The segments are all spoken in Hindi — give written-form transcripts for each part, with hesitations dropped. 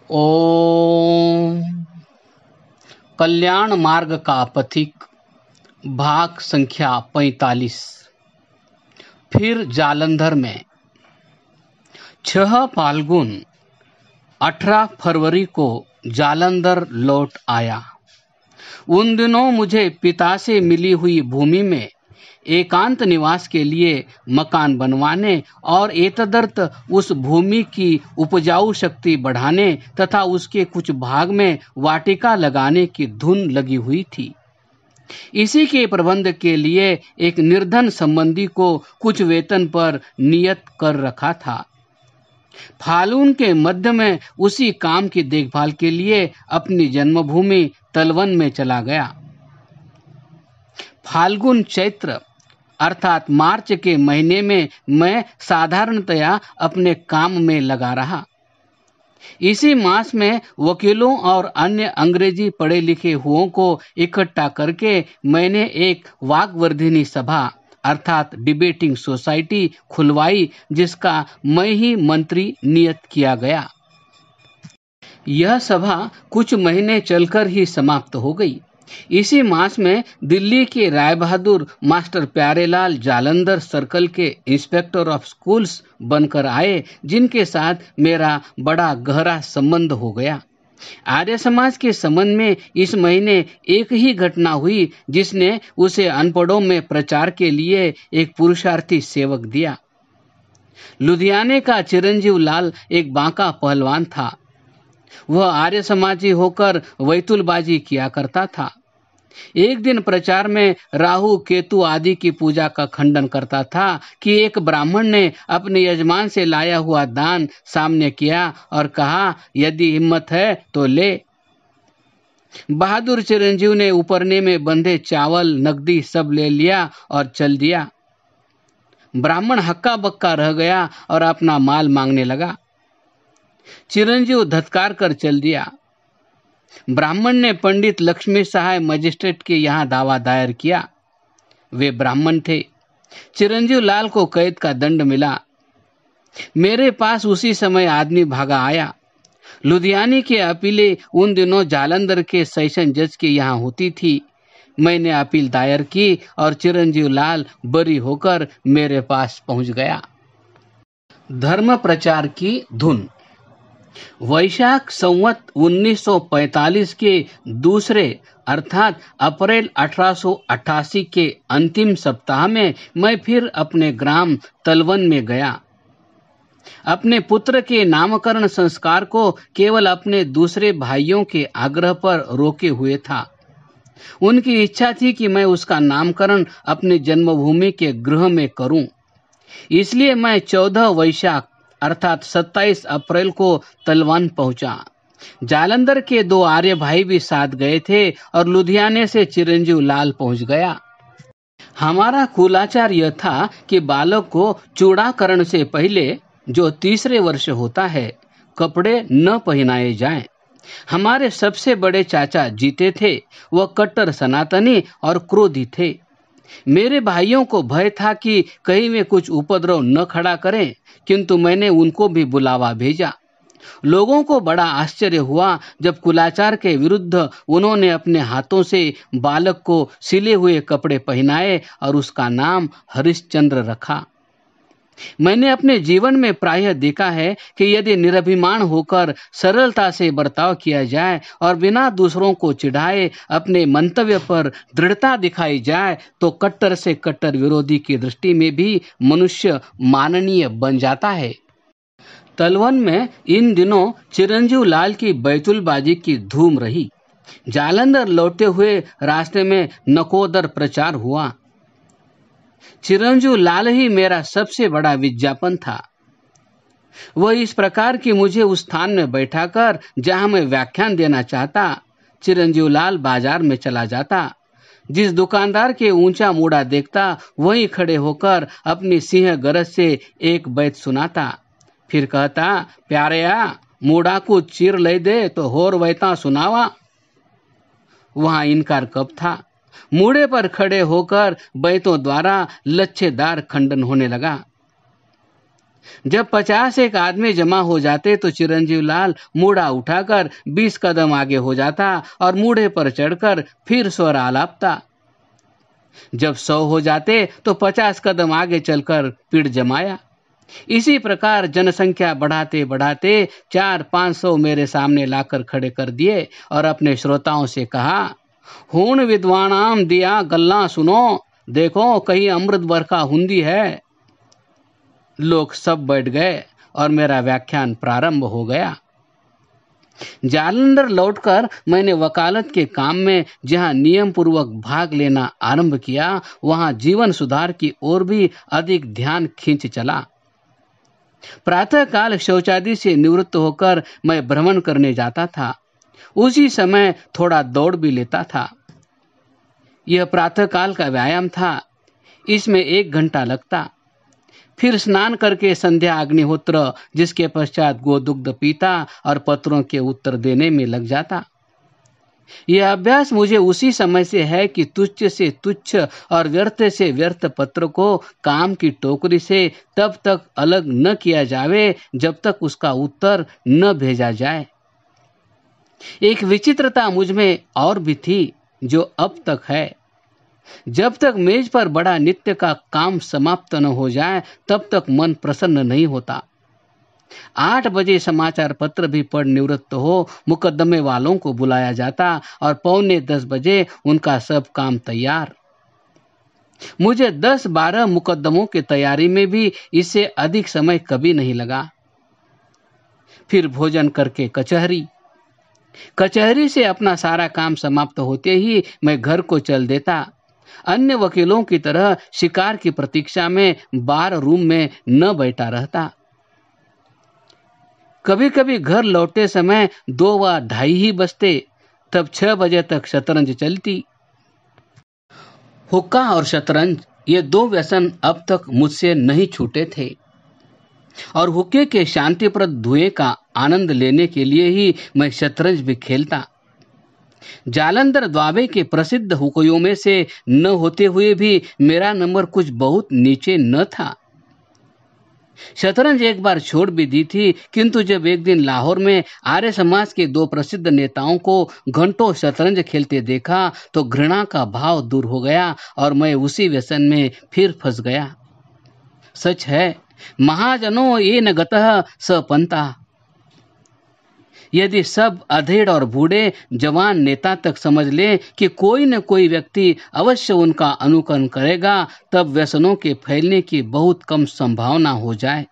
ओम कल्याण मार्ग का पथिक भाग संख्या 45। फिर जालंधर में 6 फाल्गुन 18 फरवरी को जालंधर लौट आया। उन दिनों मुझे पिता से मिली हुई भूमि में एकांत निवास के लिए मकान बनवाने और एतदर्थ उस भूमि की उपजाऊ शक्ति बढ़ाने तथा उसके कुछ भाग में वाटिका लगाने की धुन लगी हुई थी। इसी के प्रबंध के लिए एक निर्धन संबंधी को कुछ वेतन पर नियत कर रखा था। फाल्गुन के मध्य में उसी काम की देखभाल के लिए अपनी जन्मभूमि तलवन में चला गया। फाल्गुन चैत्र अर्थात मार्च के महीने में मैं साधारणतया अपने काम में लगा रहा। इसी मास में वकीलों और अन्य अंग्रेजी पढ़े लिखे हुओं को इकट्ठा करके मैंने एक वाक्वर्धिनी सभा अर्थात डिबेटिंग सोसाइटी खुलवाई, जिसका मैं ही मंत्री नियत किया गया। यह सभा कुछ महीने चलकर ही समाप्त हो गई। इसी मास में दिल्ली के राय बहादुर मास्टर प्यारेलाल जालंधर सर्कल के इंस्पेक्टर ऑफ स्कूल्स बनकर आए, जिनके साथ मेरा बड़ा गहरा संबंध हो गया। आर्य समाज के संबंध में इस महीने एक ही घटना हुई, जिसने उसे अनपढ़ों में प्रचार के लिए एक पुरुषार्थी सेवक दिया। लुधियाने का चिरंजीव लाल एक बांका पहलवान था। वह आर्य समाजी होकर वैतुलबाजी किया करता था। एक दिन प्रचार में राहु केतु आदि की पूजा का खंडन करता था कि एक ब्राह्मण ने अपने यजमान से लाया हुआ दान सामने किया और कहा, यदि हिम्मत है तो ले। बहादुर चिरंजीव ने उपरने में बंधे चावल नकदी सब ले लिया और चल दिया। ब्राह्मण हक्का बक्का रह गया और अपना माल मांगने लगा। चिरंजीव धत्कार कर चल दिया। ब्राह्मण ने पंडित लक्ष्मी सहाय मजिस्ट्रेट के यहाँ दावा दायर किया। वे ब्राह्मण थे। चिरंजीव लाल को कैद का दंड मिला। मेरे पास उसी समय आदमी भागा आया। लुधियाने की अपीलें उन दिनों जालंधर के सेशन जज के यहाँ होती थी। मैंने अपील दायर की और चिरंजीव लाल बरी होकर मेरे पास पहुंच गया। धर्म प्रचार की धुन। वैशाख संवत 1945 के दूसरे अर्थात अप्रैल 1888 के अंतिम सप्ताह में मैं फिर अपने ग्राम तलवन में गया। अपने पुत्र के नामकरण संस्कार को केवल अपने दूसरे भाइयों के आग्रह पर रोके हुए था। उनकी इच्छा थी कि मैं उसका नामकरण अपनी जन्मभूमि के गृह में करूं। इसलिए मैं 14 वैशाख अर्थात 27 अप्रैल को तलवन पहुंचा। जालंधर के 2 आर्य भाई भी साथ गए थे और लुधियाने से चिरंजीव लाल पहुंच गया। हमारा कुलाचार यह था कि बालक को चूड़ाकरण से पहले, जो तीसरे वर्ष होता है, कपड़े न पहनाए जाएं। हमारे सबसे बड़े चाचा जीते थे। वह कट्टर सनातनी और क्रोधी थे। मेरे भाइयों को भय था कि कहीं वे कुछ उपद्रव न खड़ा करें, किंतु मैंने उनको भी बुलावा भेजा। लोगों को बड़ा आश्चर्य हुआ जब कुलाचार के विरुद्ध उन्होंने अपने हाथों से बालक को सिले हुए कपड़े पहनाए और उसका नाम हरिश्चंद्र रखा। मैंने अपने जीवन में प्रायः देखा है कि यदि निरभिमान होकर सरलता से बर्ताव किया जाए और बिना दूसरों को चिढ़ाए अपने मंतव्य पर दृढ़ता दिखाई जाए, तो कट्टर से कट्टर विरोधी की दृष्टि में भी मनुष्य माननीय बन जाता है। तलवन में इन दिनों चिरंजीव लाल की बैतुलबाजी की धूम रही। जालंधर लौटते हुए रास्ते में नकोदर प्रचार हुआ। चिरंजीव लाल ही मेरा सबसे बड़ा विज्ञापन था। वह इस प्रकार कि मुझे उस स्थान में बैठाकर जहां मैं व्याख्यान देना चाहता, चिरंजीव लाल बाजार में चला जाता। जिस दुकानदार के ऊंचा मूड़ा देखता, वहीं खड़े होकर अपनी सिंह गरज से एक बैत सुनाता। फिर कहता, प्यारेया मूड़ा को चीर ले दे तो होर वैता सुनावा। वहां इनकार कब था। मूड़े पर खड़े होकर बैतों द्वारा लच्छेदार खंडन होने लगा। जब 50 एक आदमी जमा हो जाते तो चिरंजीव लाल मूढ़ा उठाकर 20 कदम आगे हो जाता और मूढ़े पर चढ़कर फिर स्वर आलापता। जब 100 हो जाते तो 50 कदम आगे चलकर पीठ जमाया। इसी प्रकार जनसंख्या बढ़ाते बढ़ाते 400-500 मेरे सामने लाकर खड़े कर दिए और अपने श्रोताओं से कहा, हुण विद्वानाम दिया गल्ला सुनो, देखो कहीं अमृत बरखा हुंदी है। लोग सब बैठ गए और मेरा व्याख्यान प्रारंभ हो गया। जालंधर लौटकर मैंने वकालत के काम में जहां नियम पूर्वक भाग लेना आरंभ किया, वहां जीवन सुधार की ओर भी अधिक ध्यान खींच चला। प्रातःकाल शौचादि से निवृत्त होकर मैं भ्रमण करने जाता था। उसी समय थोड़ा दौड़ भी लेता था। यह प्रातःकाल का व्यायाम था। इसमें 1 घंटा लगता। फिर स्नान करके संध्या अग्निहोत्र, जिसके पश्चात गोदुग्ध पीता और पत्रों के उत्तर देने में लग जाता। यह अभ्यास मुझे उसी समय से है कि तुच्छ से तुच्छ और व्यर्थ से व्यर्थ पत्र को काम की टोकरी से तब तक अलग न किया जावे जब तक उसका उत्तर न भेजा जाए। एक विचित्रता मुझ में और भी थी जो अब तक है। जब तक मेज पर बड़ा नित्य का काम समाप्त न हो जाए तब तक मन प्रसन्न नहीं होता। 8 बजे समाचार पत्र भी पढ़ निवृत्त हो मुकदमे वालों को बुलाया जाता और 9:45 बजे उनका सब काम तैयार। मुझे 10-12 मुकदमों की तैयारी में भी इससे अधिक समय कभी नहीं लगा। फिर भोजन करके कचहरी से अपना सारा काम समाप्त होते ही मैं घर को चल देता। अन्य वकीलों की तरह शिकार की प्रतीक्षा में बार रूम में न बैठा रहता। कभी कभी घर लौटते समय 2 व 2:30 ही बजते, तब 6 बजे तक शतरंज चलती। हुक्का और शतरंज, ये 2 व्यसन अब तक मुझसे नहीं छूटे थे और हुक्के के शांतिप्रद धुएं का आनंद लेने के लिए ही मैं शतरंज भी खेलता। जालंधर द्वाबे के प्रसिद्ध हुक्कों में से न होते हुए भी मेरा नंबर कुछ बहुत नीचे न था। शतरंज एक बार छोड़ भी दी थी, किंतु जब एक दिन लाहौर में आर्य समाज के 2 प्रसिद्ध नेताओं को घंटों शतरंज खेलते देखा तो घृणा का भाव दूर हो गया और मैं उसी व्यसन में फिर फंस गया। सच है, महाजनों ये न गतः स पंथा। यदि सब अधेड़ और बूढ़े जवान नेता तक समझ ले कि कोई न कोई व्यक्ति अवश्य उनका अनुकरण करेगा, तब व्यसनों के फैलने की बहुत कम संभावना हो जाए।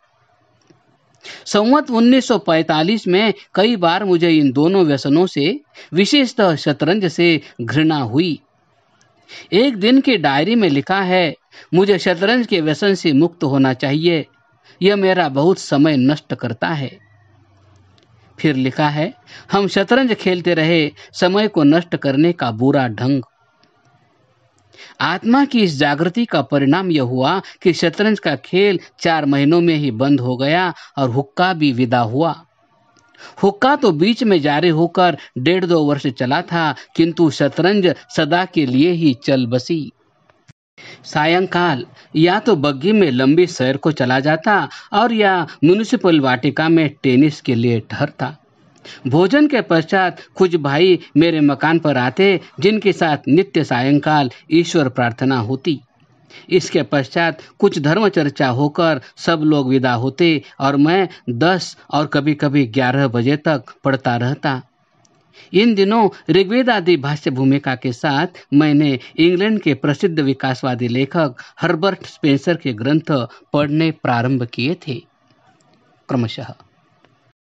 संवत 1945 में कई बार मुझे इन दोनों व्यसनों से, विशेषतः शतरंज से घृणा हुई। एक दिन की डायरी में लिखा है, मुझे शतरंज के व्यसन से मुक्त होना चाहिए, यह मेरा बहुत समय नष्ट करता है। फिर लिखा है, हम शतरंज खेलते रहे, समय को नष्ट करने का बुरा ढंग। आत्मा की इस जागृति का परिणाम यह हुआ कि शतरंज का खेल 4 महीनों में ही बंद हो गया और हुक्का भी विदा हुआ। हुक्का तो बीच में जारी होकर 1.5-2 वर्ष चला था, किंतु शतरंज सदा के लिए ही चल बसी। सायंकाल या तो बग्घी में लंबी सैर को चला जाता और या म्युनिसिपल वाटिका में टेनिस के लिए ठहरता। भोजन के पश्चात कुछ भाई मेरे मकान पर आते, जिनके साथ नित्य सायंकाल ईश्वर प्रार्थना होती। इसके पश्चात कुछ धर्म चर्चा होकर सब लोग विदा होते और मैं 10 और कभी कभी 11 बजे तक पढ़ता रहता। इन दिनों ऋग्वेद आदि भाष्य भूमिका के साथ मैंने इंग्लैंड के प्रसिद्ध विकासवादी लेखक हर्बर्ट स्पेंसर के ग्रंथ पढ़ने प्रारंभ किए थे। क्रमशः